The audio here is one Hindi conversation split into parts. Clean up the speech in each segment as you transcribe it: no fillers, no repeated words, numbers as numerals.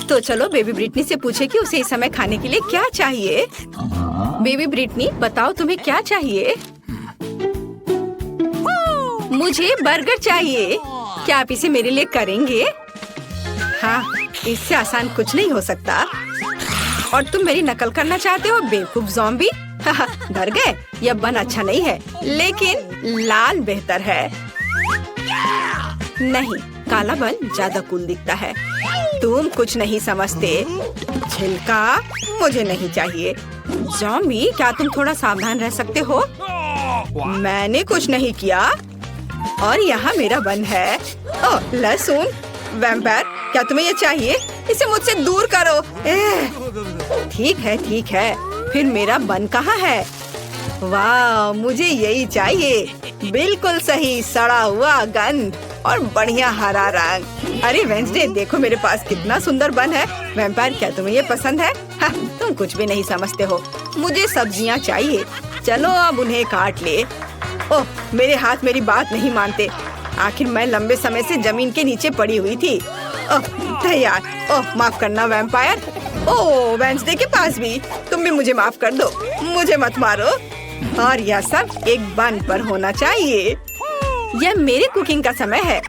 तो चलो बेबी ब्रिटनी से पूछे कि उसे इस समय खाने के लिए क्या चाहिए। बेबी ब्रिटनी बताओ तुम्हें क्या चाहिए? मुझे बर्गर चाहिए। क्या आप इसे मेरे लिए करेंगे? हाँ, इससे आसान कुछ नहीं हो सकता। और तुम मेरी नकल करना चाहते हो बेवकूफ ज़ॉम्बी? डर गए? यह बन अच्छा नहीं है, लेकिन लाल बेहतर है। नहीं, काला बन ज्यादा कूल दिखता है। तुम कुछ नहीं समझते। छिलका मुझे नहीं चाहिए। ज़ॉम्बी, क्या तुम थोड़ा सावधान रह सकते हो? मैंने कुछ नहीं किया। और यहाँ मेरा बन है। ओह, लहसुन। वैम्पायर, क्या तुम्हें ये चाहिए? इसे मुझसे दूर करो। ठीक है। फिर मेरा बन कहाँ है? वाह, मुझे यही चाहिए। बिल्कुल सही, सड़ा हुआ गंध और बढ़िया हरा रंग। अरे वेंसडे, देखो मेरे पास कितना सुंदर बन है। वैम्पायर, क्या तुम्हें ये पसंद है? हाँ, तुम कुछ भी नहीं समझते हो। मुझे सब्जियाँ चाहिए। चलो अब उन्हें काट ले। ओह, मेरे हाथ मेरी बात नहीं मानते। आखिर मैं लंबे समय से जमीन के नीचे पड़ी हुई थी। ओह, तैयार। ओह, माफ करना वैम्पायर। ओह, वेंसडे के पास भी। तुम भी मुझे माफ कर दो। मुझे मत मारो। और यह सब एक बन पर होना चाहिए। यह मेरी कुकिंग का समय है।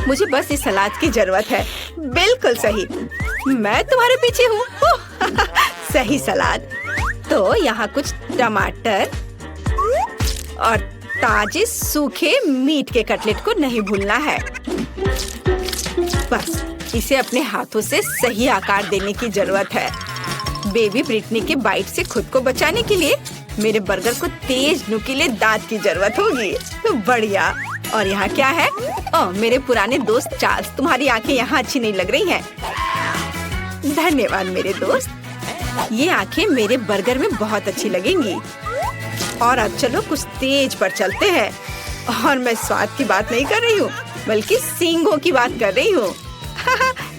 मुझे बस इस सलाद की जरूरत है। बिल्कुल सही, मैं तुम्हारे पीछे हूँ। सही सलाद। तो यहाँ कुछ टमाटर और ताजे सूखे मीट के कटलेट को नहीं भूलना है। बस इसे अपने हाथों से सही आकार देने की जरूरत है। बेबी ब्रिटनी के बाइट से खुद को बचाने के लिए मेरे बर्गर को तेज नुकीले दांत की जरूरत होगी। तो बढ़िया। और यहाँ क्या है? ओह, मेरे पुराने दोस्त चार्ल्स, तुम्हारी आंखें यहाँ अच्छी नहीं लग रही हैं। धन्यवाद मेरे दोस्त। ये आंखें मेरे बर्गर में बहुत अच्छी लगेंगी। और अब चलो कुछ तेज पर चलते हैं। और मैं स्वाद की बात नहीं कर रही हूँ, बल्कि सींगों की बात कर रही हूँ।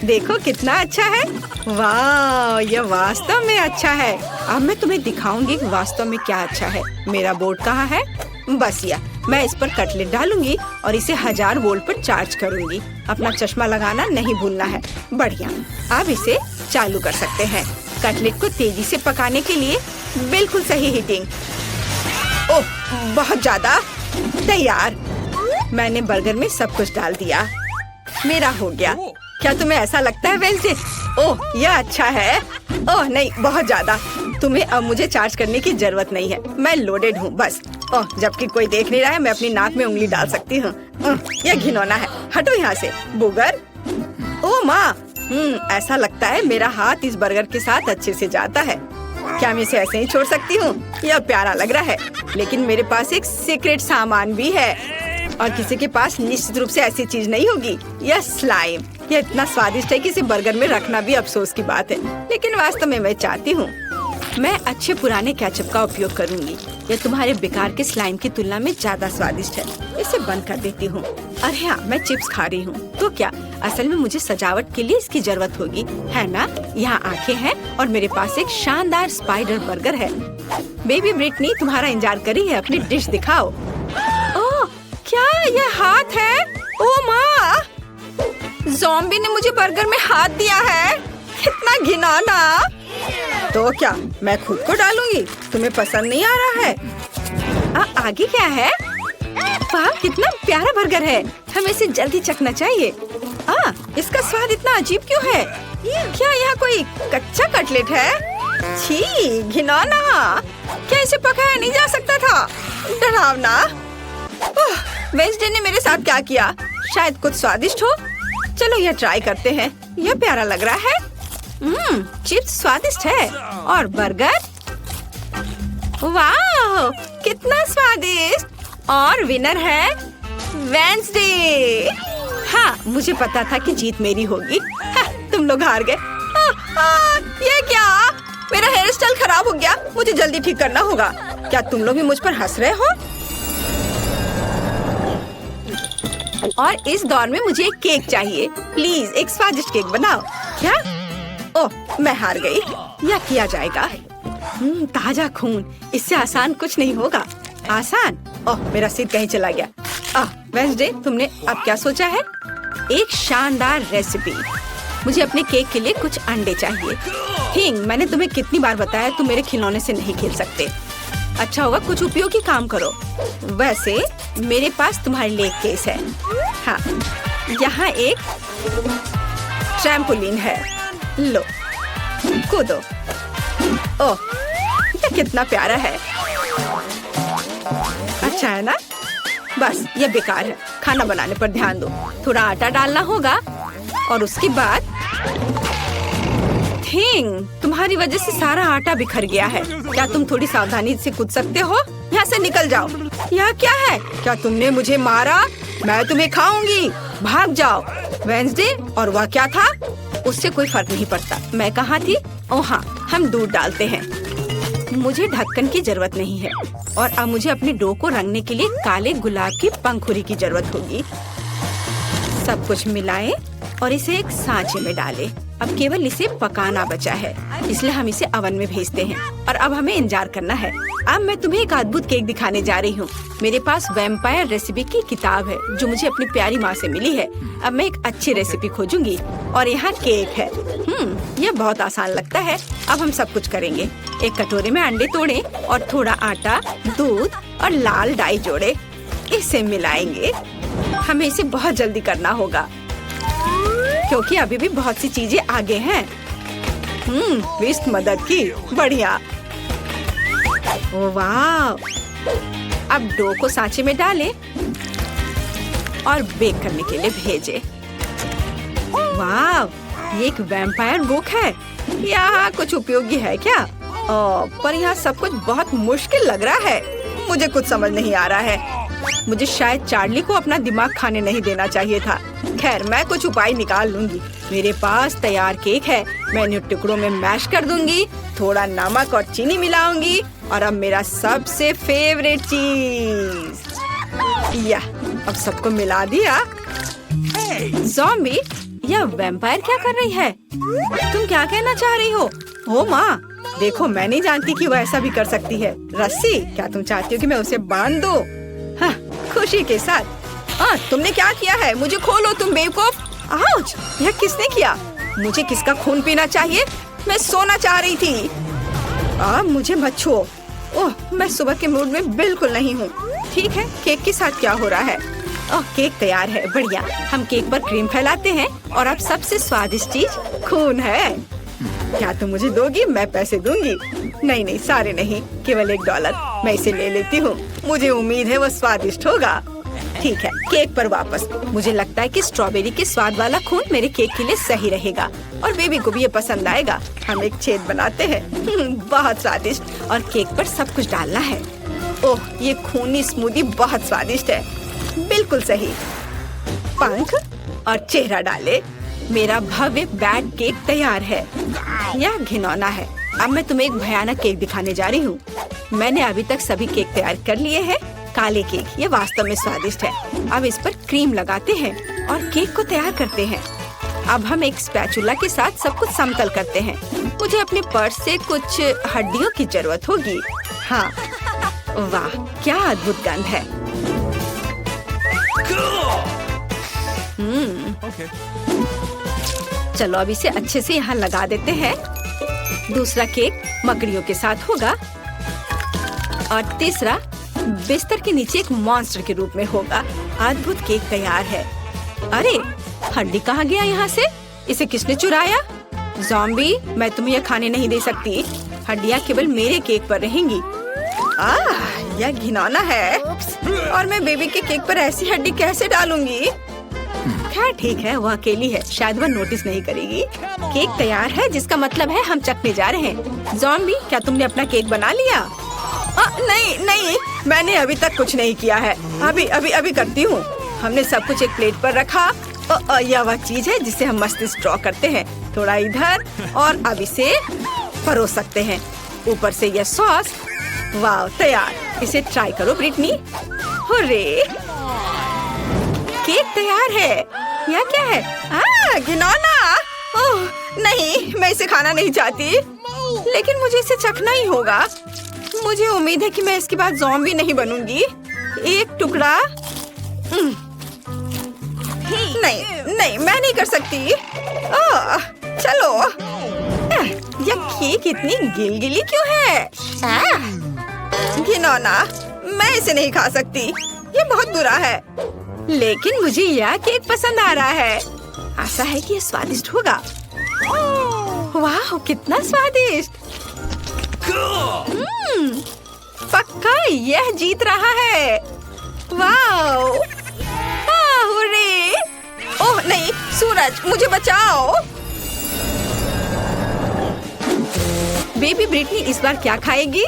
देखो कितना अच्छा है। वाह, यह वास्तव में अच्छा है। अब मैं तुम्हें दिखाऊंगी कि वास्तव में क्या अच्छा है। मेरा बोर्ड कहाँ है? बस यह, मैं इस पर कटलेट डालूंगी और इसे 1000 वोल्ट पर चार्ज करूंगी। अपना चश्मा लगाना नहीं भूलना है। बढ़िया, अब इसे चालू कर सकते हैं। कटलेट को तेजी से पकाने के लिए बिल्कुल सही हीटिंग। ओह, बहुत ज्यादा। तैयार। मैंने बर्गर में सब कुछ डाल दिया। मेरा हो गया। क्या तुम्हें ऐसा लगता है वेंसडे? ओह, यह अच्छा है। ओह नहीं, बहुत ज्यादा। तुम्हें अब मुझे चार्ज करने की जरूरत नहीं है। मैं लोडेड हूँ बस। ओह, जबकि कोई देख नहीं रहा है, मैं अपनी नाक में उंगली डाल सकती हूँ। यह घिनौना है। हटो यहाँ से बुगर। ओह माँ, ऐसा लगता है मेरा हाथ इस बर्गर के साथ अच्छे से जाता है। क्या मैं इसे ऐसे ही छोड़ सकती हूँ? यह प्यारा लग रहा है, लेकिन मेरे पास एक सीक्रेट सामान भी है। और किसी के पास निश्चित रूप से ऐसी चीज नहीं होगी। यह स्लाइम। यह इतना स्वादिष्ट है कि इसे बर्गर में रखना भी अफसोस की बात है, लेकिन वास्तव में मैं चाहती हूँ। मैं अच्छे पुराने केचप का उपयोग करूँगी। यह तुम्हारे बेकार के स्लाइम की तुलना में ज्यादा स्वादिष्ट है। इसे बंद कर देती हूँ। अरे हाँ, मैं चिप्स खा रही हूँ। तो क्या असल में मुझे सजावट के लिए इसकी जरूरत होगी, है ना? यहाँ आंखें हैं और मेरे पास एक शानदार स्पाइडर बर्गर है। बेबी ब्रिटनी तुम्हारा इंतजार कर रही है। अपनी डिश दिखाओ। ओह, क्या यह हाथ है? ओह माँ, ज़ॉम्बी ने मुझे बर्गर में हाथ दिया है। कितना घिनौना। तो क्या मैं खुद को डालूंगी? तुम्हें पसंद नहीं आ रहा है? आगे क्या है? वाह, कितना प्यारा बर्गर है। हमें इसे जल्दी चखना चाहिए। इसका स्वाद इतना अजीब क्यों है? क्या यहाँ कोई कच्चा कटलेट है? छी, घिनौना। क्या इसे पकाया नहीं जा सकता था? डरावना। वेंसडे ने मेरे साथ क्या किया? शायद कुछ स्वादिष्ट हो। चलो यह ट्राई करते हैं। यह प्यारा लग रहा है। चिप्स स्वादिष्ट है। और बर्गर, वाह, कितना स्वादिष्ट। और विनर है वेंसडे। हाँ, मुझे पता था कि जीत मेरी होगी। हाँ, तुम लोग हार गए। ये क्या? मेरा हेयर स्टाइल खराब हो गया। मुझे जल्दी ठीक करना होगा। क्या तुम लोग भी मुझ पर हंस रहे हो? और इस दौर में मुझे एक केक चाहिए। प्लीज एक स्वादिष्ट केक बनाओ। क्या? ओह, मैं हार गई। यह किया जाएगा। ताजा खून, इससे आसान कुछ नहीं होगा। आसान? ओह, मेरा सिर कहीं चला गया। वेंसडे, तुमने अब क्या सोचा है? एक शानदार रेसिपी। मुझे अपने केक के लिए कुछ अंडे चाहिए। थिंग, मैंने तुम्हें कितनी बार बताया तुम मेरे खिलौने से नहीं खेल सकते। अच्छा होगा कुछ उपयोगी काम करो। वैसे मेरे पास तुम्हारे लिए एक केस है। हाँ, यहाँ एक ट्रैम्पोलिन है, लो कूदो। ओह, ये कितना प्यारा है। अच्छा है ना? बस ये बेकार है। खाना बनाने पर ध्यान दो। थोड़ा आटा डालना होगा और उसके बाद थिंग, तुम्हारी वजह से सारा आटा बिखर गया है। क्या तुम थोड़ी सावधानी से कूद सकते हो? यहाँ से निकल जाओ। यह क्या है? क्या तुमने मुझे मारा? मैं तुम्हें खाऊंगी। भाग जाओ। वेंसडे, और वह क्या था? उससे कोई फर्क नहीं पड़ता। मैं कहाँ थी? ओह हाँ, हम दूध डालते हैं। मुझे ढक्कन की जरूरत नहीं है और अब मुझे अपने डो को रंगने के लिए काले गुलाब की पंखुड़ी की जरूरत होगी। सब कुछ मिलाएं और इसे एक सांचे में डालें। अब केवल इसे पकाना बचा है, इसलिए हम इसे ओवन में भेजते हैं और अब हमें इंतजार करना है। अब मैं तुम्हें एक अद्भुत केक दिखाने जा रही हूँ। मेरे पास वैम्पायर रेसिपी की किताब है जो मुझे अपनी प्यारी माँ से मिली है। अब मैं एक अच्छी रेसिपी खोजूंगी और यहाँ केक है। यह बहुत आसान लगता है। अब हम सब कुछ करेंगे। एक कटोरे में अंडे तोड़ें और थोड़ा आटा, दूध और लाल डाई जोड़े। इसे मिलाएंगे। हमें इसे बहुत जल्दी करना होगा क्योंकि अभी भी बहुत सी चीजें आगे हैं। विस्ट मदद की, बढ़िया। ओह वाह! अब डो को सांचे में डालें और बेक करने के लिए भेजें। वाह! ये एक वैम्पायर बुक है। यहाँ कुछ उपयोगी है क्या? पर यहाँ सब कुछ बहुत मुश्किल लग रहा है। मुझे कुछ समझ नहीं आ रहा है। मुझे शायद चार्ली को अपना दिमाग खाने नहीं देना चाहिए था। खैर, मैं कुछ उपाय निकाल लूंगी। मेरे पास तैयार केक है। मैं इन्हें टुकड़ों में मैश कर दूंगी, थोड़ा नमक और चीनी मिलाऊंगी और अब मेरा सबसे फेवरेट चीज। या अब सबको मिला दिया। ज़ॉम्बी, यह वैम्पायर क्या कर रही है? तुम क्या कहना चाह रही हो? ओ माँ, देखो, मैं नहीं जानती कि वो ऐसा भी कर सकती है। रस्सी, क्या तुम चाहती हो कि मैं उसे बांध दूं? हाँ, खुशी के साथ। तुमने क्या किया है? मुझे खोलो तुम बेवकूफ। आउच! यह किसने किया? मुझे किसका खून पीना चाहिए? मैं सोना चाह रही थी। मुझे मत छुओ। ओह, मैं सुबह के मूड में बिल्कुल नहीं हूँ। ठीक है, केक के साथ क्या हो रहा है? ओह, केक तैयार है, बढ़िया। हम केक पर क्रीम फैलाते हैं और अब सबसे स्वादिष्ट चीज खून है। क्या तुम मुझे दोगी? मैं पैसे दूंगी। नहीं, सारे नहीं, केवल $1। मैं इसे ले लेती हूँ। मुझे उम्मीद है वो स्वादिष्ट होगा। ठीक है, केक पर वापस। मुझे लगता है कि स्ट्रॉबेरी के स्वाद वाला खून मेरे केक के लिए सही रहेगा और बेबी को भी ये पसंद आएगा। हम एक छेद बनाते हैं। बहुत स्वादिष्ट। और केक पर सब कुछ डालना है। ओह, ये खूनी स्मूदी बहुत स्वादिष्ट है। बिल्कुल सही। पंख और चेहरा डाले। मेरा भव्य बैट केक तैयार है। यह घिनौना है। अब मैं तुम्हें एक भयानक केक दिखाने जा रही हूँ। मैंने अभी तक सभी केक तैयार कर लिए हैं। काले केक, ये वास्तव में स्वादिष्ट है। अब इस पर क्रीम लगाते हैं और केक को तैयार करते हैं। अब हम एक स्पैचुला के साथ सब कुछ समतल करते हैं। मुझे अपने पर्स से कुछ हड्डियों की जरूरत होगी। हाँ, वाह, क्या अद्भुत गंध है। चलो अब इसे अच्छे से यहाँ लगा देते हैं। दूसरा केक मकड़ियों के साथ होगा और तीसरा बिस्तर के नीचे एक मॉन्स्टर के रूप में होगा। अद्भुत केक तैयार है। अरे, हड्डी कहाँ गया यहाँ से? इसे किसने चुराया? ज़ॉम्बी, मैं तुम्हें यह खाने नहीं दे सकती। हड्डियाँ केवल मेरे केक पर रहेंगी। यह घिनौना है और मैं बेबी के केक पर ऐसी हड्डी कैसे डालूंगी? खैर ठीक है, वो अकेली है, शायद वह नोटिस नहीं करेगी। केक तैयार है, जिसका मतलब है हम चखने जा रहे हैं। ज़ॉम्बी, क्या तुमने अपना केक बना लिया? नहीं, मैंने अभी तक कुछ नहीं किया है। अभी करती हूँ। हमने सब कुछ एक प्लेट पर रखा। यह वह चीज है जिसे हम मस्तिष्क ड्रॉ करते हैं। थोड़ा इधर और अब इसे परोस सकते हैं। ऊपर से यह सॉस। वाह, तैयार। इसे ट्राई करो ब्रिटनी। हुर्रे, केक तैयार है। यह क्या है? घिनौना। ओह नहीं, मैं इसे खाना नहीं चाहती, लेकिन मुझे इसे चखना ही होगा। मुझे उम्मीद है कि मैं इसके बाद ज़ॉम्बी नहीं बनूंगी। एक टुकड़ा। नहीं, मैं नहीं कर सकती। कितनी गिलगिली क्यों है? घिनौना, मैं इसे नहीं खा सकती, ये बहुत बुरा है। लेकिन मुझे यह केक पसंद आ रहा है। आशा है कि ये स्वादिष्ट होगा। वाह, कितना स्वादिष्ट! पक्का यह जीत रहा है। वाह! हुर्रे! ओह नहीं, सूरज, मुझे बचाओ। बेबी ब्रिटनी इस बार क्या खाएगी?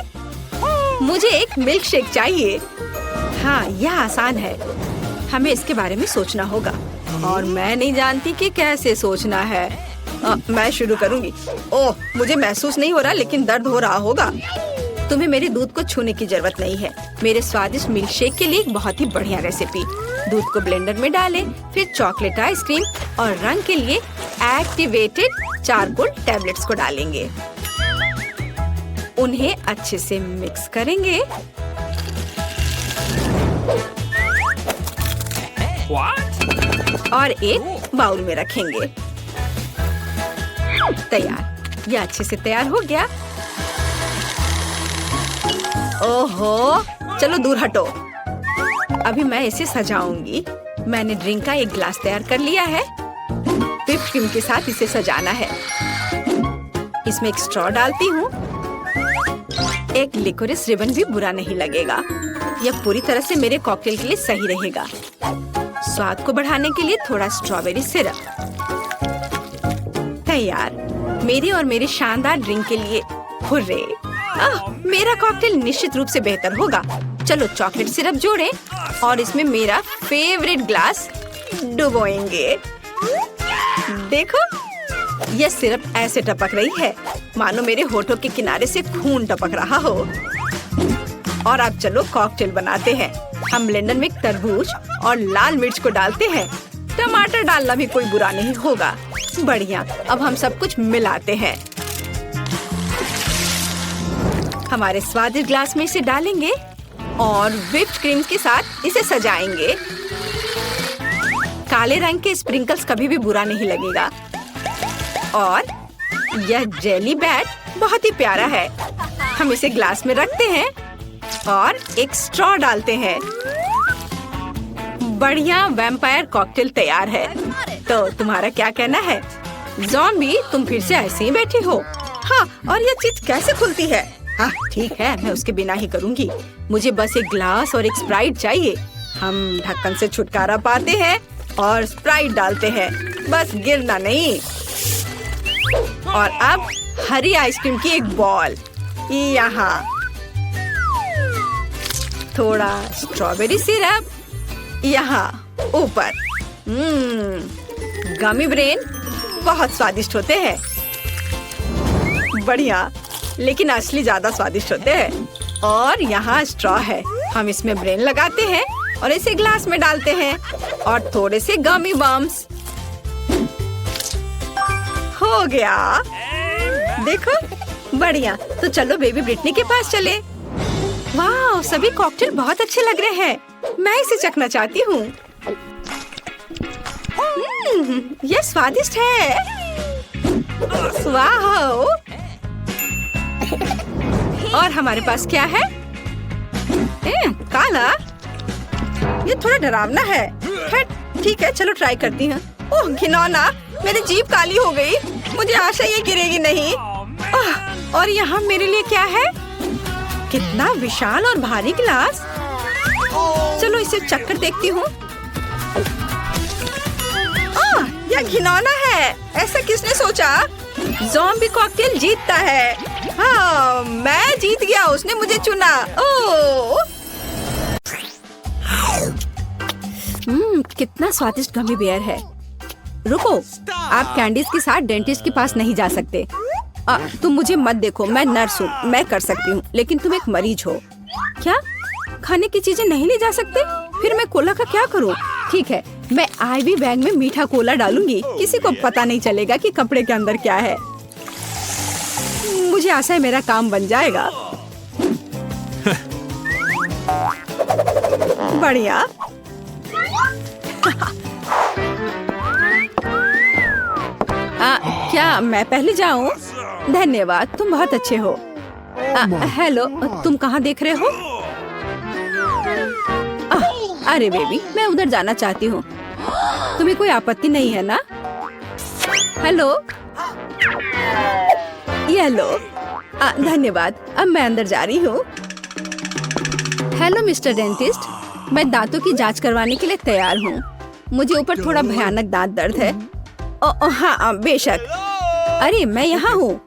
मुझे एक मिल्क शेक चाहिए। हाँ, यह आसान है। हमें इसके बारे में सोचना होगा और मैं नहीं जानती कि कैसे सोचना है। मैं शुरू करूंगी। ओह, मुझे महसूस नहीं हो रहा, लेकिन दर्द हो रहा होगा। तुम्हें मेरे दूध को छूने की जरूरत नहीं है। मेरे स्वादिष्ट मिल्क शेक के लिए एक बहुत ही बढ़िया रेसिपी। दूध को ब्लेंडर में डालें, फिर चॉकलेट आइसक्रीम और रंग के लिए एक्टिवेटेड चारकोल टैबलेट्स को डालेंगे। उन्हें अच्छे से मिक्स करेंगे। और एक बाउल में रखेंगे। तैयार, यह अच्छे से तैयार हो गया। ओहो, चलो दूर हटो। अभी मैं इसे सजाऊंगी। मैंने ड्रिंक का एक ग्लास तैयार कर लिया है। व्हिप क्रीम के साथ इसे सजाना है। इसमें एक स्ट्रॉ डालती हूँ। एक लिकोरिस रिबन भी बुरा नहीं लगेगा। यह पूरी तरह से मेरे कॉकटेल के लिए सही रहेगा। स्वाद को बढ़ाने के लिए थोड़ा स्ट्रॉबेरी सिरप। तैयार, मेरे और मेरे शानदार ड्रिंक के लिए। हुर्रे! मेरा कॉकटेल निश्चित रूप से बेहतर होगा। चलो चॉकलेट सिरप जोड़ें और इसमें मेरा फेवरेट ग्लास डुबोएंगे। देखो, यह सिरप ऐसे टपक रही है मानो मेरे होठों के किनारे से खून टपक रहा हो। और अब चलो कॉकटेल बनाते हैं। हम ब्लेंडर में तरबूज और लाल मिर्च को डालते हैं। टमाटर डालना भी कोई बुरा नहीं होगा। बढ़िया, अब हम सब कुछ मिलाते हैं। हमारे स्वादिष्ट ग्लास में इसे डालेंगे और व्हिप्ड क्रीम के साथ इसे सजाएंगे। काले रंग के स्प्रिंकल्स कभी भी बुरा नहीं लगेगा। और यह जेली बैट बहुत ही प्यारा है। हम इसे ग्लास में रखते हैं और एक स्ट्रॉ डालते हैं। बढ़िया वैम्पायर कॉकटेल तैयार है। तो तुम्हारा क्या कहना है? ज़ॉम्बी, तुम फिर से ऐसे ही बैठी हो? हाँ, और यह चीज कैसे खुलती है? हाँ ठीक है, मैं उसके बिना ही करूँगी। मुझे बस एक ग्लास और एक स्प्राइट चाहिए। हम ढक्कन से छुटकारा पाते हैं और स्प्राइट डालते हैं। बस गिरना नहीं। और अब हरी आइसक्रीम की एक बॉल यहाँ। थोड़ा स्ट्रॉबेरी सिरप यहाँ ऊपर। गमी ब्रेन बहुत स्वादिष्ट होते हैं। बढ़िया, लेकिन असली ज्यादा स्वादिष्ट होते हैं। और यहाँ स्ट्रॉ है। हम इसमें ब्रेन लगाते हैं और इसे ग्लास में डालते हैं और थोड़े से गमी बम्स। हो गया, देखो, बढ़िया। तो चलो बेबी ब्रिटनी के पास चले। वाह, सभी कॉकटेल बहुत अच्छे लग रहे हैं। मैं इसे चखना चाहती हूँ। यह स्वादिष्ट है। वाह! और हमारे पास क्या है? काला। ये थोड़ा डरावना है। ठीक है, चलो ट्राई करती हूँ। ओह घिनौना, मेरी जीभ काली हो गई। मुझे आशा ये गिरेगी नहीं। और यहाँ मेरे लिए क्या है? कितना विशाल और भारी गिलास। चलो इसे चक्कर देखती हूँ। यह घिनौना है। ऐसा किसने सोचा? ज़ॉम्बी कॉकटेल जीतता है। हाँ, मैं जीत गया, उसने मुझे चुना। ओह! कितना स्वादिष्ट गमी बेयर है। रुको, आप कैंडीज के साथ डेंटिस्ट के पास नहीं जा सकते। तुम मुझे मत देखो, मैं नर्स हूँ, मैं कर सकती हूँ, लेकिन तुम एक मरीज हो। क्या? खाने की चीजें नहीं ले जा सकते? फिर मैं कोला का क्या करूँ? ठीक है, मैं आईवी बैग में मीठा कोला डालूंगी। किसी को पता नहीं चलेगा कि कपड़े के अंदर क्या है। मुझे आशा है मेरा काम बन जाएगा। बढ़िया। क्या मैं पहले जाऊं? धन्यवाद, तुम बहुत अच्छे हो। हेलो, तुम कहाँ देख रहे हो? अरे बेबी, मैं उधर जाना चाहती हूँ। तुम्हें कोई आपत्ति नहीं है ना? हेलो, ये लो। धन्यवाद, अब मैं अंदर जा रही हूँ। हेलो मिस्टर डेंटिस्ट, मैं दांतों की जांच करवाने के लिए तैयार हूँ। मुझे ऊपर थोड़ा भयानक दांत दर्द है। हाँ बेशक। अरे मैं यहाँ हूँ।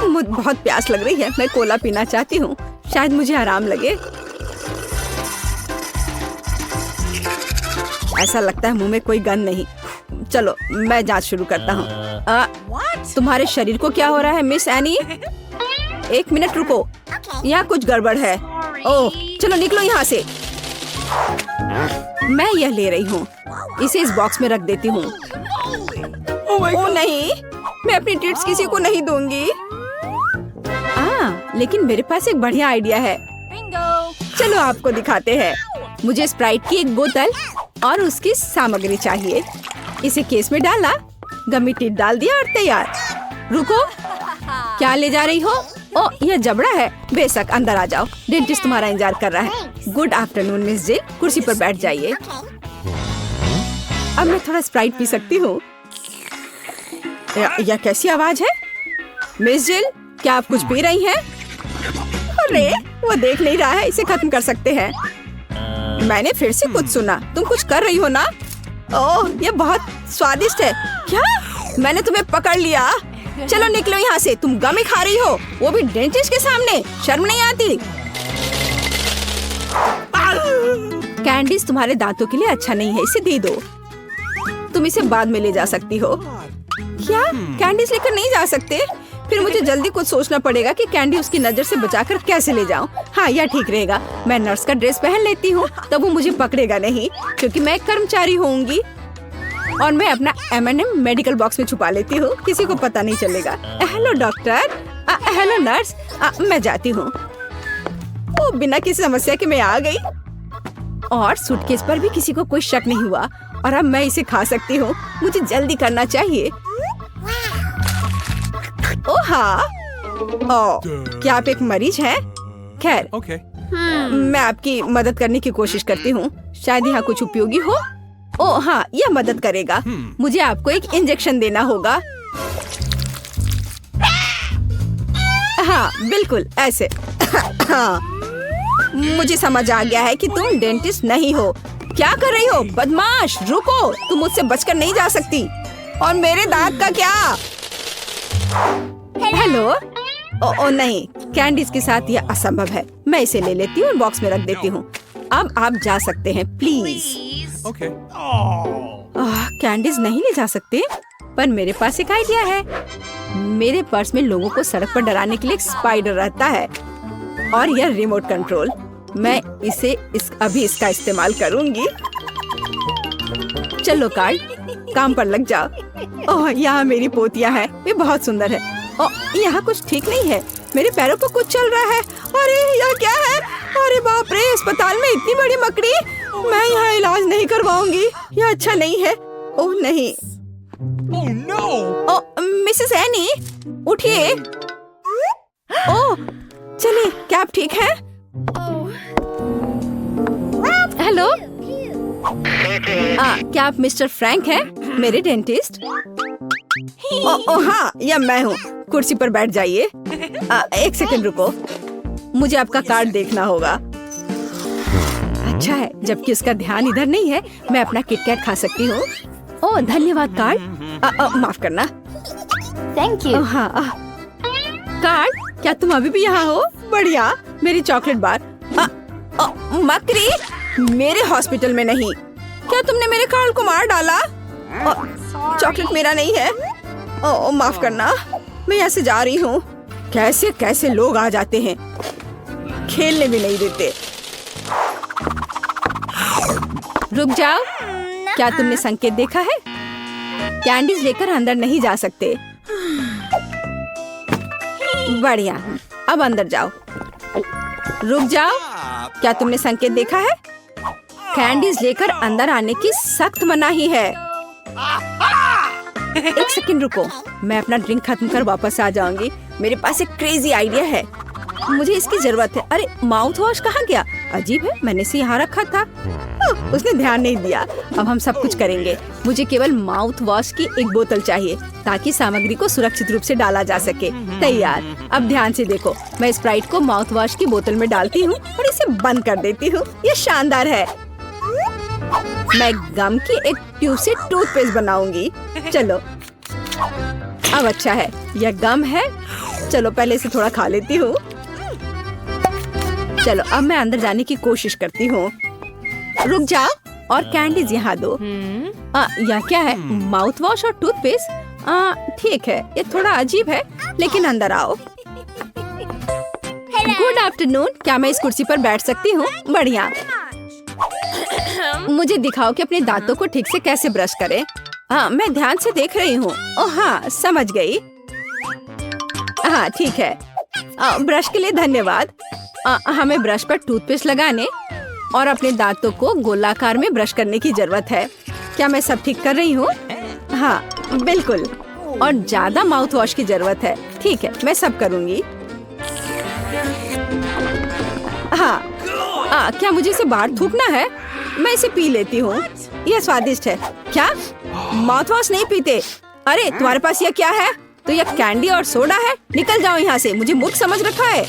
मुझे बहुत प्यास लग रही है, मैं कोला पीना चाहती हूँ, शायद मुझे आराम लगे। ऐसा लगता है मुंह में कोई गंध नहीं। चलो मैं जांच शुरू करता हूँ। तुम्हारे शरीर को क्या हो रहा है मिस एनी? एक मिनट रुको, यहाँ कुछ गड़बड़ है। ओह चलो निकलो यहाँ से। मैं यह ले रही हूँ, इसे इस बॉक्स में रख देती हूँ। ओह नहीं, मैं अपनी ट्रीट्स किसी को नहीं दूंगी। लेकिन मेरे पास एक बढ़िया आइडिया है। चलो आपको दिखाते हैं। मुझे स्प्राइट की एक बोतल और उसकी सामग्री चाहिए। इसे केस में डाला, गमी टिप डाल दिया और तैयार। रुको, क्या ले जा रही हो? ओ यह जबड़ा है। बेशक, अंदर आ जाओ, डेंटिस्ट तुम्हारा इंतजार कर रहा है। गुड आफ्टरनून मिस जिल, कुर्सी पर बैठ जाइए। अब मैं थोड़ा स्प्राइट पी सकती हूँ। यह कैसी आवाज है? मिस जिल, क्या आप कुछ पी रही हैं? अरे वो देख नहीं रहा है, इसे खत्म कर सकते हैं। मैंने फिर से कुछ सुना, तुम कुछ कर रही हो ना? ओह ये बहुत स्वादिष्ट है। क्या? मैंने तुम्हें पकड़ लिया। चलो निकलो यहाँ से, तुम गमी खा रही हो, वो भी डेंटिस्ट के सामने। शर्म नहीं आती? कैंडीज तुम्हारे दांतों के लिए अच्छा नहीं है, इसे दे दो। तुम इसे बाद में ले जा सकती हो। क्या कैंडीज लेकर नहीं जा सकते? फिर मुझे जल्दी कुछ सोचना पड़ेगा कि कैंडी उसकी नजर से बचाकर कैसे ले जाऊं। हाँ यह ठीक रहेगा, मैं नर्स का ड्रेस पहन लेती हूँ, तब वो मुझे पकड़ेगा नहीं, क्योंकि मैं एक कर्मचारी होंगी। और मैं अपना M&M मेडिकल बॉक्स में छुपा लेती हूँ, किसी को पता नहीं चलेगा। हेलो डॉक्टर, हेलो नर्स, मैं जाती हूँ। ओ बिना किसी समस्या के मैं आ गई, और सूटकेस पर भी किसी को कोई शक नहीं हुआ, और अब मैं इसे खा सकती हूँ। मुझे जल्दी करना चाहिए। ओह हाँ, क्या आप एक मरीज हैं? खैर, मैं आपकी मदद करने की कोशिश करती हूँ, शायद यहाँ कुछ उपयोगी हो। ओह हाँ, यह मदद करेगा। मुझे आपको एक इंजेक्शन देना होगा। हाँ बिल्कुल ऐसे। हाँ, मुझे समझ आ गया है कि तुम डेंटिस्ट नहीं हो। क्या कर रही हो बदमाश? रुको, तुम मुझसे बचकर नहीं जा सकती। और मेरे दांत का क्या? हेलो। ओ नहीं, कैंडीज के साथ यह असंभव है। मैं इसे ले लेती हूँ और बॉक्स में रख देती हूँ। अब आप जा सकते हैं प्लीज। कैंडीज नहीं ले जा सकते, पर मेरे पास एक आइडिया है। मेरे पर्स में लोगों को सड़क पर डराने के लिए एक स्पाइडर रहता है, और यह रिमोट कंट्रोल। मैं इसे अभी इसका इस्तेमाल करूंगी। चलो कार्ड, काम पर लग जाओ। ओह यहाँ मेरी पोतियाँ हैं, वे बहुत सुंदर है। ओह यहाँ कुछ ठीक नहीं है, मेरे पैरों पर कुछ चल रहा है। अरे यह क्या है? अरे बाप रे, अस्पताल में इतनी बड़ी मकड़ी। मैं यहाँ इलाज नहीं करवाऊंगी, यह अच्छा नहीं है। ओह नहीं। Oh no! ओह मिसेस एनी, उठिए। ओह चलिए, क्या आप ठीक हैं? हेलो, क्या आप मिस्टर फ्रैंक हैं, मेरे डेंटिस्ट? ओह हाँ, यह मैं हूँ। कुर्सी पर बैठ जाइए। एक सेकंड रुको, मुझे आपका कार्ड देखना होगा। अच्छा है, जबकि उसका ध्यान इधर नहीं है, मैं अपना किटकैट खा सकती हूँ। ओह धन्यवाद कार्ड। माफ करना। Thank you. हाँ कार्ड, क्या तुम अभी भी यहाँ हो? बढ़िया, मेरी चॉकलेट बार। मकड़ी, मेरे हॉस्पिटल में नहीं। क्या तुमने मेरे कार्ड को मार डाला? चॉकलेट मेरा नहीं है। ओह माफ करना, मैं यहाँ से जा रही हूँ। कैसे कैसे लोग आ जाते हैं, खेलने भी नहीं देते। रुक जाओ, क्या तुमने संकेत देखा है? कैंडीज लेकर अंदर नहीं जा सकते। बढ़िया, अब अंदर जाओ। रुक जाओ, क्या तुमने संकेत देखा है? कैंडीज लेकर अंदर आने की सख्त मनाही है। एक सेकंड रुको, मैं अपना ड्रिंक खत्म कर वापस आ जाऊंगी। मेरे पास एक क्रेजी आइडिया है, मुझे इसकी जरूरत है। अरे माउथ वॉश कहाँ गया? अजीब है, मैंने इसे यहाँ रखा था। उसने ध्यान नहीं दिया। अब हम सब कुछ करेंगे। मुझे केवल माउथ वॉश की एक बोतल चाहिए ताकि सामग्री को सुरक्षित रूप से डाला जा सके। तैयार। अब ध्यान से देखो, मैं स्प्राइट को माउथ वॉश की बोतल में डालती हूँ और इसे बंद कर देती हूँ। ये शानदार है। मैं गम की एक ट्यूब से टूथपेस्ट बनाऊंगी। चलो, अब अच्छा है, यह गम है। चलो पहले इसे थोड़ा खा लेती हूँ। चलो अब मैं अंदर जाने की कोशिश करती हूँ। रुक जाओ और कैंडीज यहाँ दो। यह क्या है? माउथ वॉश और टूथपेस्ट? ठीक है, ये थोड़ा अजीब है, लेकिन अंदर आओ। Good afternoon. क्या मैं इस कुर्सी पर बैठ सकती हूँ? बढ़िया। मुझे दिखाओ कि अपने दांतों को ठीक से कैसे ब्रश करें। हाँ, मैं ध्यान से देख रही हूँ। ओह हाँ, समझ गई। हाँ ठीक है। ब्रश के लिए धन्यवाद। हमें ब्रश पर टूथपेस्ट लगाने और अपने दांतों को गोलाकार में ब्रश करने की जरूरत है। क्या मैं सब ठीक कर रही हूँ? हाँ बिल्कुल। और ज्यादा माउथ वॉश की जरूरत है। ठीक है, मैं सब करूँगी। हाँ, क्या मुझे इसे बाहर थूकना है? मैं इसे पी लेती हूँ। यह स्वादिष्ट है। क्या माउथ वॉश नहीं पीते? अरे तुम्हारे पास यह क्या है? तो यह कैंडी और सोडा है। निकल जाओ यहाँ से, मुझे मूर्ख समझ रखा है।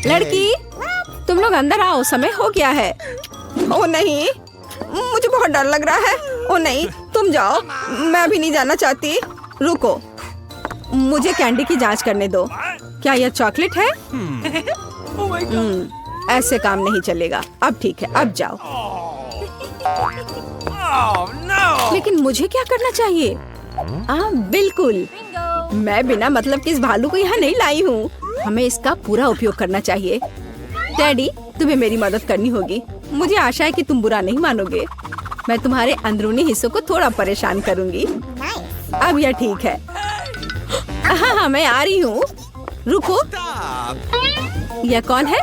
लड़की, तुम लोग अंदर आओ, समय हो गया है। ओ नहीं, मुझे बहुत डर लग रहा है। ओ नहीं, तुम जाओ, मैं अभी नहीं जाना चाहती। रुको, मुझे कैंडी की जांच करने दो। क्या यह चॉकलेट है? ऐसे काम नहीं चलेगा। अब ठीक है, अब जाओ। लेकिन मुझे क्या करना चाहिए? बिल्कुल, मैं बिना मतलब के इस भालू को यहाँ नहीं लाई हूँ। हमें इसका पूरा उपयोग करना चाहिए। डैडी, तुम्हें मेरी मदद करनी होगी। मुझे आशा है कि तुम बुरा नहीं मानोगे। मैं तुम्हारे अंदरूनी हिस्सों को थोड़ा परेशान करूँगी। अब यह ठीक है। हाँ, मैं आ रही हूँ। रुको, यह कौन है?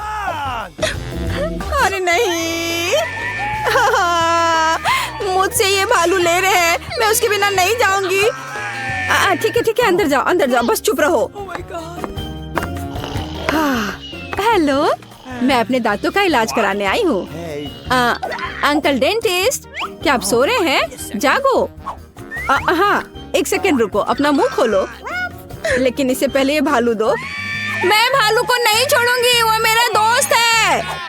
अरे नहीं, मुझसे ये भालू ले रहे हैं। मैं उसके बिना नहीं जाऊंगी। ठीक है, अंदर जाओ, बस चुप रहो। हेलो, मैं अपने दांतों का इलाज कराने आई हूँ। अंकल डेंटिस्ट, क्या आप सो रहे हैं? जागो। हाँ, एक सेकंड रुको, अपना मुंह खोलो। लेकिन इससे पहले ये भालू दो। मैं भालू को नहीं छोड़ूंगी, वो मेरा दोस्त है।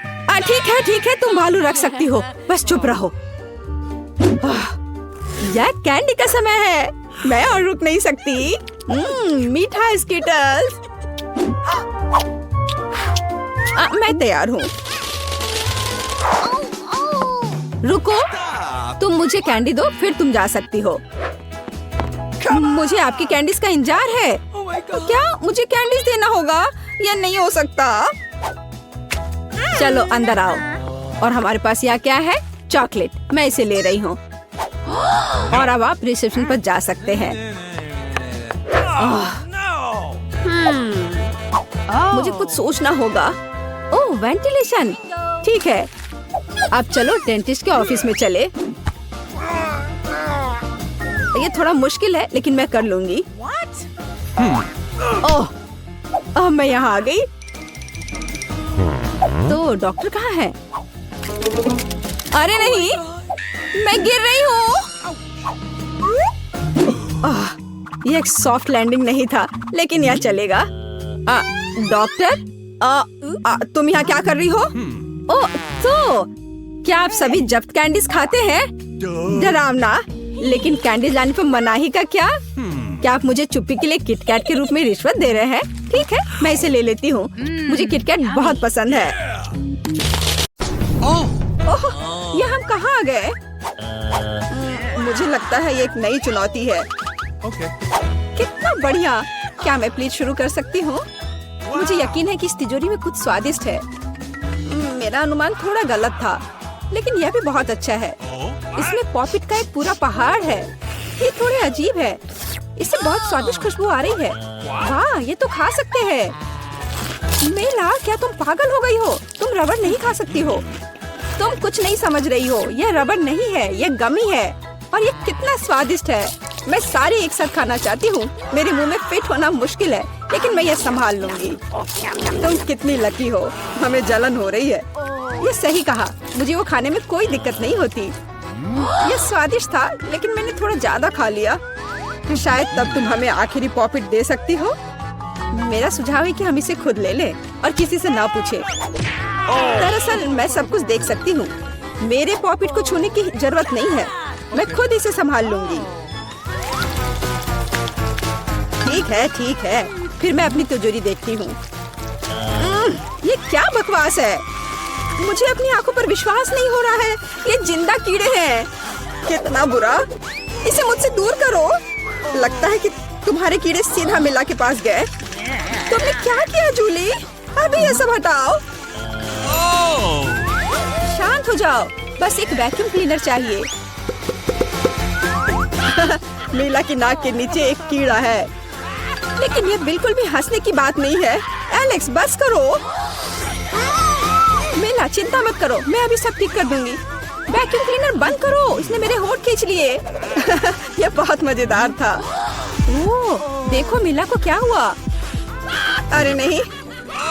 ठीक है, तुम भालू रख सकती हो, बस चुप रहो। यह कैंडी का समय है, मैं और रुक नहीं सकती। मीठा स्कीटल्स। मैं तैयार हूँ। रुको, तुम मुझे कैंडी दो, फिर तुम जा सकती हो। मुझे आपकी कैंडीज का इंतजार है। क्या मुझे कैंडीज देना होगा? यह नहीं हो सकता। चलो अंदर आओ। और हमारे पास यहाँ क्या है? चॉकलेट। मैं इसे ले रही हूँ। और अब आप रिसेप्शन पर जा सकते हैं। मुझे कुछ सोचना होगा। ओह, वेंटिलेशन। ठीक है, अब चलो डेंटिस्ट के ऑफिस में चले। ये थोड़ा मुश्किल है, लेकिन मैं कर लूंगी। ओह, मैं यहाँ आ गई। तो डॉक्टर कहाँ है? अरे नहीं, मैं गिर रही हूँ। ये एक सॉफ्ट लैंडिंग नहीं था, लेकिन यह चलेगा। डॉक्टर, तुम यहाँ क्या कर रही हो? ओह, तो क्या आप सभी जब्त कैंडीज खाते हैं? डरावना, लेकिन कैंडीज लाने पर मनाही का क्या? क्या आप मुझे चुप्पी के लिए किटकैट के रूप में रिश्वत दे रहे हैं? ठीक है, मैं इसे ले लेती हूँ। मुझे किटकैट बहुत पसंद है। ओह, ये हम कहाँ आ गए? मुझे लगता है ये एक नई चुनौती है। कितना बढ़िया। क्या मैं प्लीज शुरू कर सकती हूँ? मुझे यकीन है कि इस तिजोरी में कुछ स्वादिष्ट है। मेरा अनुमान थोड़ा गलत था, लेकिन यह भी बहुत अच्छा है। इसमें पॉपिट का एक पूरा पहाड़ है। ये थोड़े अजीब है। इससे बहुत स्वादिष्ट खुशबू आ रही है। वाह, ये तो खा सकते हैं। मेला, क्या तुम पागल हो गई हो? तुम रबड़ नहीं खा सकती हो। तुम कुछ नहीं समझ रही हो। यह रबड़ नहीं है, यह गमी है। और ये कितना स्वादिष्ट है। मैं सारे एक साथ खाना चाहती हूँ। मेरे मुंह में फिट होना मुश्किल है, लेकिन मैं ये संभाल लूंगी। तुम कितनी लकी हो, हमें जलन हो रही है। ये सही कहा, मुझे वो खाने में कोई दिक्कत नहीं होती। ये स्वादिष्ट था, लेकिन मैंने थोड़ा ज्यादा खा लिया। शायद तब तुम हमें आखिरी पॉपिट दे सकती हो। मेरा सुझाव है कि हम इसे खुद ले लें और किसी से ना पूछे। दरअसल मैं सब कुछ देख सकती हूँ। मेरे पॉपिट को छूने की जरूरत नहीं है। मैं खुद इसे संभाल लूंगी। ठीक है। फिर मैं अपनी तिजोरी देखती हूँ। ये क्या बकवास है? मुझे अपनी आंखों पर विश्वास नहीं हो रहा है। ये जिंदा कीड़े हैं। कितना बुरा। इसे मुझसे दूर करो। लगता है कि तुम्हारे कीड़े सीधा मिला के पास गए। तुमने क्या किया जूली? अभी ये सब हटाओ। शांत हो जाओ। बस एक वैक्यूम क्लीनर चाहिए। मीला की नाक के नीचे एक कीड़ा है, लेकिन ये बिल्कुल भी हंसने की बात नहीं है। एलेक्स बस करो। मीला चिंता मत करो, मैं अभी सब ठीक कर दूंगी। वैक्यूम क्लीनर बंद करो, इसने मेरे होंठ खींच लिए। यह बहुत मजेदार था। ओह, देखो मीला को क्या हुआ। अरे नहीं,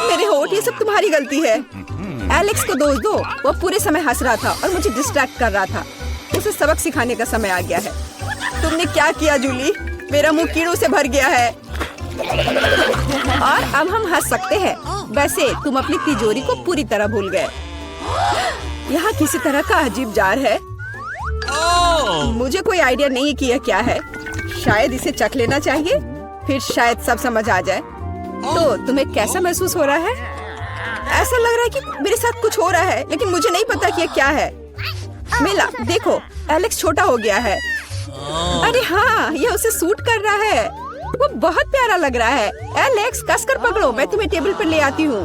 मेरे होंठ, ये सब तुम्हारी गलती है। एलेक्स को दोष दो। वो पूरे समय हंस रहा था और मुझे डिस्ट्रैक्ट कर रहा था। उसे सबक सिखाने का समय आ गया है। तुमने क्या किया जूली? मेरा मुंह कीड़ों से भर गया है। और अब हम हंस सकते हैं। वैसे तुम अपनी तिजोरी को पूरी तरह भूल गए। यहाँ किसी तरह का अजीब जार है। मुझे कोई आइडिया नहीं कि यह क्या है। शायद इसे चख लेना चाहिए, फिर शायद सब समझ आ जाए। तो तुम्हें कैसा महसूस हो रहा है? ऐसा लग रहा है कि मेरे साथ कुछ हो रहा है, लेकिन मुझे नहीं पता कि यह क्या है। मीला देखो, एलेक्स छोटा हो गया है। अरे हाँ, यह उसे सूट कर रहा है। वो बहुत प्यारा लग रहा है। एलेक्स कसकर पकड़ो, मैं तुम्हें टेबल पर ले आती हूँ।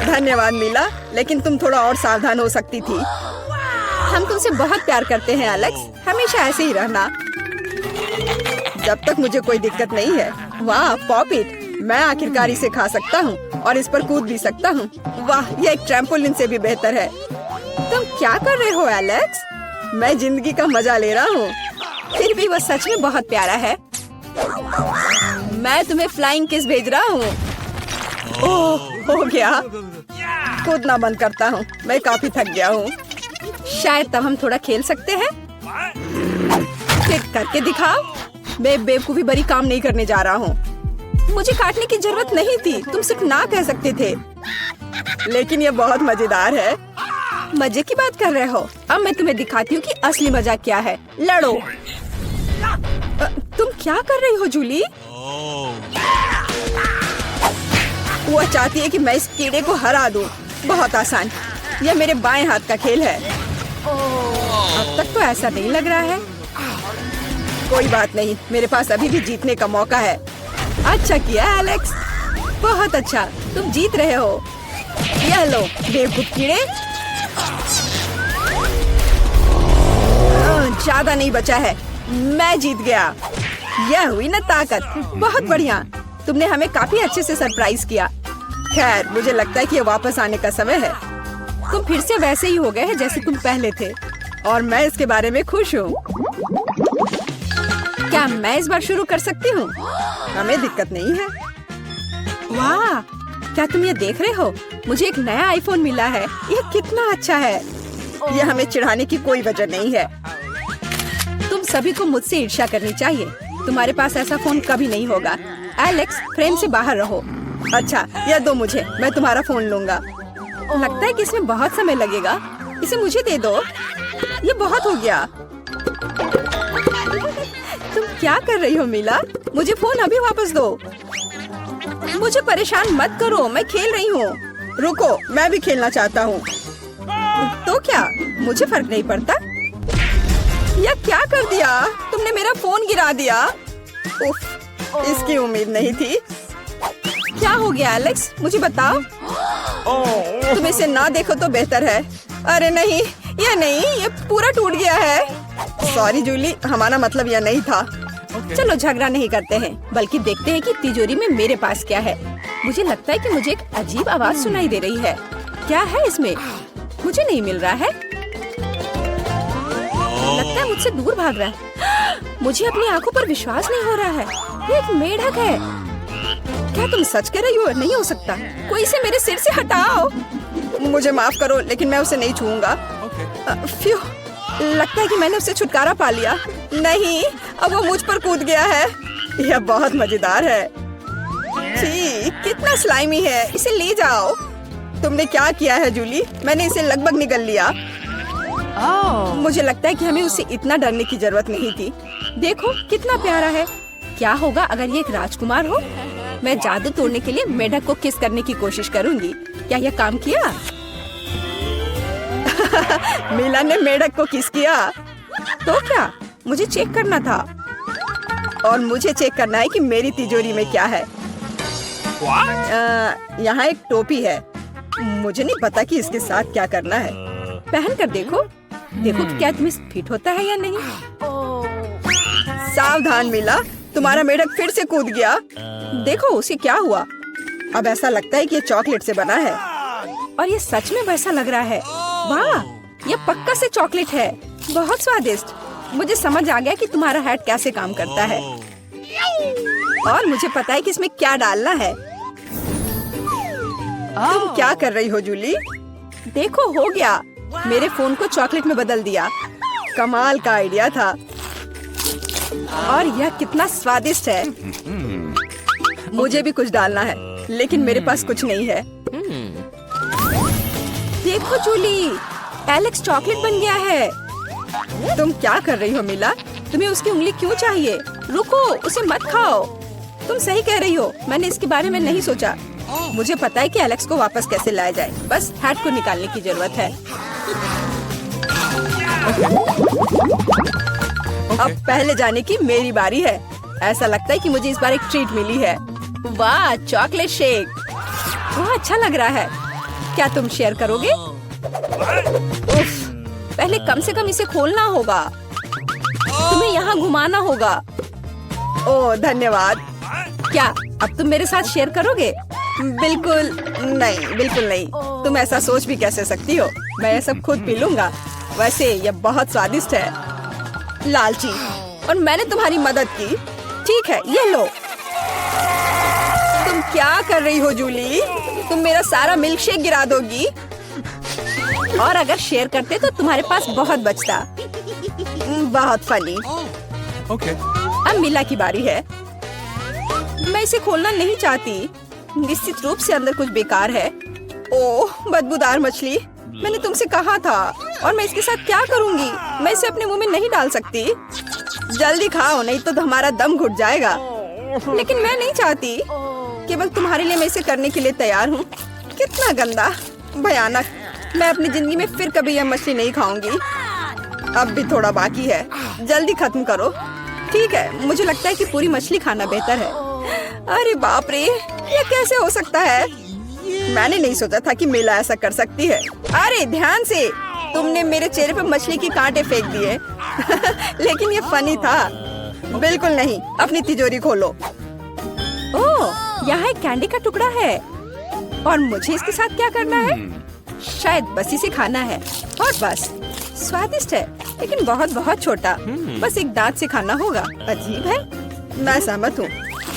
धन्यवाद मीला, लेकिन तुम थोड़ा और सावधान हो सकती थी। हम तुमसे बहुत प्यार करते हैं एलेक्स, हमेशा ऐसे ही रहना। जब तक मुझे कोई दिक्कत नहीं है। वाह पॉपिट, मैं आखिरकार इसे खा सकता हूँ और इस पर कूद भी सकता हूँ। वाह, यह एक ट्रैम्पोलिन से भी बेहतर है। तुम क्या कर रहे हो एलेक्स? मैं जिंदगी का मजा ले रहा हूँ। फिर भी वह सच में बहुत प्यारा है। मैं तुम्हें फ्लाइंग किस भेज रहा हूँ। ओह, हो गया। कूदना बंद करता हूँ, मैं काफी थक गया हूँ। शायद तब हम थोड़ा खेल सकते हैं। फिर करके दिखाओ। मैं बेवकूफी भरी काम नहीं करने जा रहा हूँ। मुझे काटने की जरूरत नहीं थी, तुम सिर्फ ना कह सकते थे। लेकिन यह बहुत मजेदार है। मजे की बात कर रहे हो? अब मैं तुम्हें दिखाती हूँ कि असली मजा क्या है। लड़ो। तुम क्या कर रही हो जूली? वो चाहती है कि मैं इस कीड़े को हरा दूं। बहुत आसान। यह मेरे बाएं हाथ का खेल है। अब तक तो ऐसा नहीं लग रहा है। कोई बात नहीं, मेरे पास अभी भी जीतने का मौका है। अच्छा किया एलेक्स, बहुत अच्छा, तुम जीत रहे हो। यह लो बेवकूफ कीड़े। ज्यादा नहीं बचा है, मैं जीत गया। यह हुई ना ताकत। बहुत बढ़िया, तुमने हमें काफी अच्छे से सरप्राइज किया। खैर, मुझे लगता है कि ये वापस आने का समय है। तुम फिर से वैसे ही हो गए हैं जैसे तुम पहले थे, और मैं इसके बारे में खुश हूँ। क्या मैं इस बार शुरू कर सकती हूँ? हमें दिक्कत नहीं है। वाह, क्या तुम ये देख रहे हो? मुझे एक नया आईफोन मिला है। यह कितना अच्छा है। यह हमें चिढ़ाने की कोई वजह नहीं है। तुम सभी को मुझसे ईर्ष्या करनी चाहिए। तुम्हारे पास ऐसा फोन कभी नहीं होगा। एलेक्स, फ्रेम से बाहर रहो। अच्छा, यह दो मुझे, मैं तुम्हारा फोन लूंगा। लगता है कि इसमें बहुत समय लगेगा। इसे मुझे दे दो। ये बहुत हो गया। तुम क्या कर रही हो मीला? मुझे फोन अभी वापस दो। मुझे परेशान मत करो, मैं खेल रही हूँ। रुको, मैं भी खेलना चाहता हूँ। तो क्या, मुझे फर्क नहीं पड़ता। यह क्या कर दिया? तुमने मेरा फोन गिरा दिया। उफ, इसकी उम्मीद नहीं थी। क्या हो गया एलेक्स, मुझे बताओ। तुम इसे ना देखो तो बेहतर है। अरे नहीं, ये पूरा टूट गया है। सॉरी जूली, हमारा मतलब यह नहीं था। चलो झगड़ा नहीं करते हैं, बल्कि देखते हैं कि तिजोरी में मेरे पास क्या है। मुझे लगता है कि मुझे एक अजीब आवाज सुनाई दे रही है। क्या है इसमें? मुझे नहीं मिल रहा है। लगता है मुझसे दूर भाग रहा है। मुझे अपनी आंखों पर विश्वास नहीं हो रहा है। ये एक मेढक है। क्या तुम सच कह रही हो? नहीं हो सकता। कोई इसे मेरे सिर से हटाओ। मुझे माफ करो, लेकिन मैं उसे नहीं छूऊंगा। फ्यू, लगता है कि मैंने उससे छुटकारा पा लिया। नहीं, अब वो मुझ पर कूद गया है। यह बहुत मजेदार है। छी, कितना स्लाइमी है। इसे ले जाओ। तुमने क्या किया है जूली? मैंने इसे लगभग निगल लिया। मुझे लगता है कि हमें उससे इतना डरने की जरूरत नहीं थी। देखो कितना प्यारा है। क्या होगा अगर ये एक राजकुमार हो? मैं जादू तोड़ने के लिए मेढक को किस करने की कोशिश करूंगी। क्या यह काम किया? मीला ने मेढक को किस किया। तो क्या? मुझे चेक करना था। और मुझे चेक करना है कि मेरी तिजोरी में क्या है। यहाँ एक टोपी है। मुझे नहीं पता कि इसके साथ क्या करना है। पहन कर देखो। देखो कि क्या तुम्हें फिट होता है या नहीं। सावधान मीला, तुम्हारा मेढक फिर से कूद गया। देखो उसे क्या हुआ। अब ऐसा लगता है कि ये चॉकलेट से बना है। और ये सच में वैसा लग रहा है। वाह, ये पक्का से चॉकलेट है। बहुत स्वादिष्ट। मुझे समझ आ गया कि तुम्हारा हैट कैसे काम करता है। और मुझे पता है कि इसमें क्या डालना है। तुम क्या कर रही हो जूली? देखो हो गया। मेरे फोन को चॉकलेट में बदल दिया। कमाल का आइडिया था। और यह कितना स्वादिष्ट है। मुझे भी कुछ डालना है, लेकिन मेरे पास कुछ नहीं है। देखो जूली, एलेक्स चॉकलेट बन गया है। तुम क्या कर रही हो मीला? तुम्हें उसकी उंगली क्यों चाहिए? रुको, उसे मत खाओ। तुम सही कह रही हो। मैंने इसके बारे में नहीं सोचा। मुझे पता है कि एलेक्स को वापस कैसे लाया जाए। बस हैट को निकालने की जरूरत है। अब पहले जाने की मेरी बारी है। ऐसा लगता है कि मुझे इस बार एक ट्रीट मिली है। वाह, चॉकलेट शेक। वह अच्छा लग रहा है। क्या तुम शेयर करोगे? उफ, पहले कम से कम इसे खोलना होगा। तुम्हें यहाँ घुमाना होगा। ओह धन्यवाद। क्या अब तुम मेरे साथ शेयर करोगे? बिल्कुल नहीं, बिल्कुल नहीं। तुम ऐसा सोच भी कैसे सकती हो? मैं ये सब खुद पी लूंगा। वैसे यह बहुत स्वादिष्ट है। लालची, और मैंने तुम्हारी मदद की। ठीक है, ये लो। तुम क्या कर रही हो जूली? तुम मेरा सारा मिल्क शेक गिरा दोगी। और अगर शेयर करते तो तुम्हारे पास बहुत बचता। बहुत फनी। अब मीला की बारी है। मैं इसे खोलना नहीं चाहती। निश्चित रूप से अंदर कुछ बेकार है। ओह, बदबूदार मछली। मैंने तुमसे कहा था। और मैं इसके साथ क्या करूंगी? मैं इसे अपने मुंह में नहीं डाल सकती। जल्दी खाओ, नहीं तो हमारा दम घुट जाएगा। लेकिन मैं नहीं चाहती। केवल तुम्हारे लिए मैं इसे करने के लिए तैयार हूँ। कितना गंदा, भयानक। मैं अपनी जिंदगी में फिर कभी यह मछली नहीं खाऊंगी। अब भी थोड़ा बाकी है। जल्दी खत्म करो। ठीक है, मुझे लगता है कि पूरी मछली खाना बेहतर है। अरे बाप रे, ये कैसे हो सकता है? मैंने नहीं सोचा था कि मीला ऐसा कर सकती है। अरे ध्यान से, तुमने मेरे चेहरे पे मछली के कांटे फेंक दिए। लेकिन ये फनी था। बिल्कुल नहीं। अपनी तिजोरी खोलो। ओह, यहाँ एक कैंडी का टुकड़ा है। और मुझे इसके साथ क्या करना है? शायद बस इसे खाना है। और बस, स्वादिष्ट है, लेकिन बहुत बहुत छोटा। बस एक दांत से खाना होगा। अजीब है। मैं सहमत हूँ।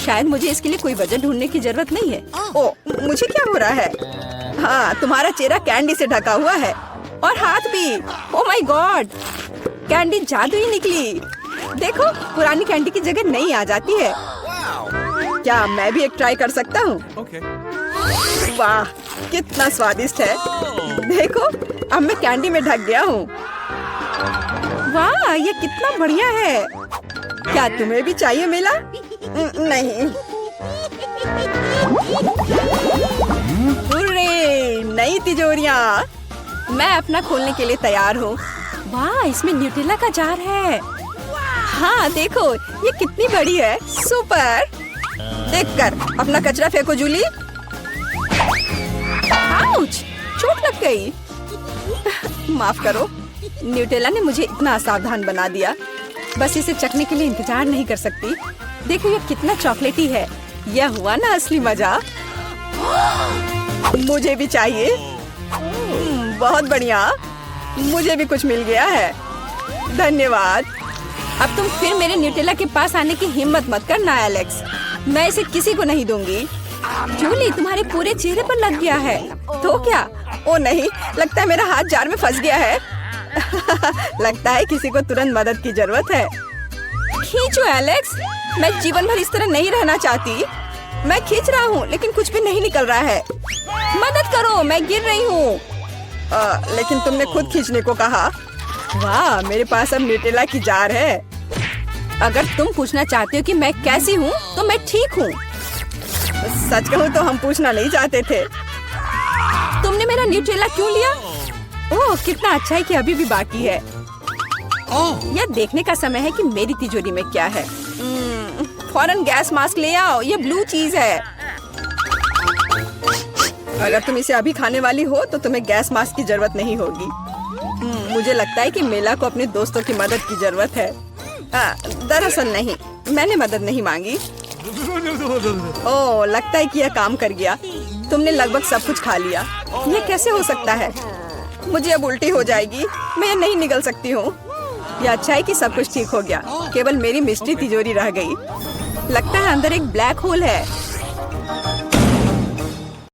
शायद मुझे इसके लिए कोई वजह ढूंढने की जरूरत नहीं है। ओह, मुझे क्या हो रहा है? हाँ, तुम्हारा चेहरा कैंडी से ढका हुआ है। और हाथ भी। ओह माय गॉड, कैंडी जादुई निकली। देखो, पुरानी कैंडी की जगह नई आ जाती है। क्या मैं भी एक ट्राई कर सकता हूँ? वाह, कितना स्वादिष्ट है। देखो, अब मैं कैंडी में ढक गया हूँ। वाह, ये कितना बढ़िया है। क्या तुम्हें भी चाहिए मीला? नहीं। हुर्रे, नई तिजोरियां। मैं अपना खोलने के लिए तैयार हूँ। वाह, इसमें न्यूटेला का जार है। हाँ देखो, ये कितनी बड़ी है। सुपर। देखकर अपना कचरा फेंको जूली। आउच, चोट लग गई। माफ करो। न्यूटेला ने मुझे इतना असावधान बना दिया। बस इसे चखने के लिए इंतजार नहीं कर सकती। देखो ये कितना चॉकलेटी है। यह हुआ ना असली मजा। मुझे भी चाहिए। बहुत बढ़िया, मुझे भी कुछ मिल गया है। धन्यवाद। अब तुम फिर मेरे न्यूटेला के पास आने की हिम्मत मत करना एलेक्स। मैं इसे किसी को नहीं दूंगी। जूली, तुम्हारे पूरे चेहरे पर लग गया है। तो क्या? ओ नहीं, लगता है मेरा हाथ जार में फंस गया है। लगता है किसी को तुरंत मदद की जरूरत है। खींचो एलेक्स, मैं जीवन भर इस तरह नहीं रहना चाहती। मैं खींच रहा हूँ लेकिन कुछ भी नहीं निकल रहा है। मदद करो, मैं गिर रही हूँ। लेकिन तुमने खुद खींचने को कहा। वाह, मेरे पास अब न्यूटेला की जार है। अगर तुम पूछना चाहते हो कि मैं कैसी हूँ तो मैं ठीक हूँ। सच कहूँ तो हम पूछना नहीं चाहते थे। तुमने मेरा न्यूटेला क्यों लिया? ओह, कितना अच्छा है कि अभी भी बाकी है। यह देखने का समय है कि मेरी तिजोरी में क्या है। फौरन गैस मास्क ले आओ, ये ब्लू चीज है। अगर तुम इसे अभी खाने वाली हो तो तुम्हें गैस मास्क की जरूरत नहीं होगी। मुझे लगता है कि मेला को अपने दोस्तों की मदद की जरूरत है। दरअसल नहीं, मैंने मदद नहीं मांगी। ओह, लगता है कि यह काम कर गया। तुमने लगभग सब कुछ खा लिया। यह कैसे हो सकता है? मुझे अब उल्टी हो जाएगी। मैं यह नहीं निकल सकती हूँ। यह अच्छा है कि सब कुछ ठीक हो गया। केवल मेरी मिस्ट्री तिजोरी रह गई। लगता है अंदर एक ब्लैक होल है।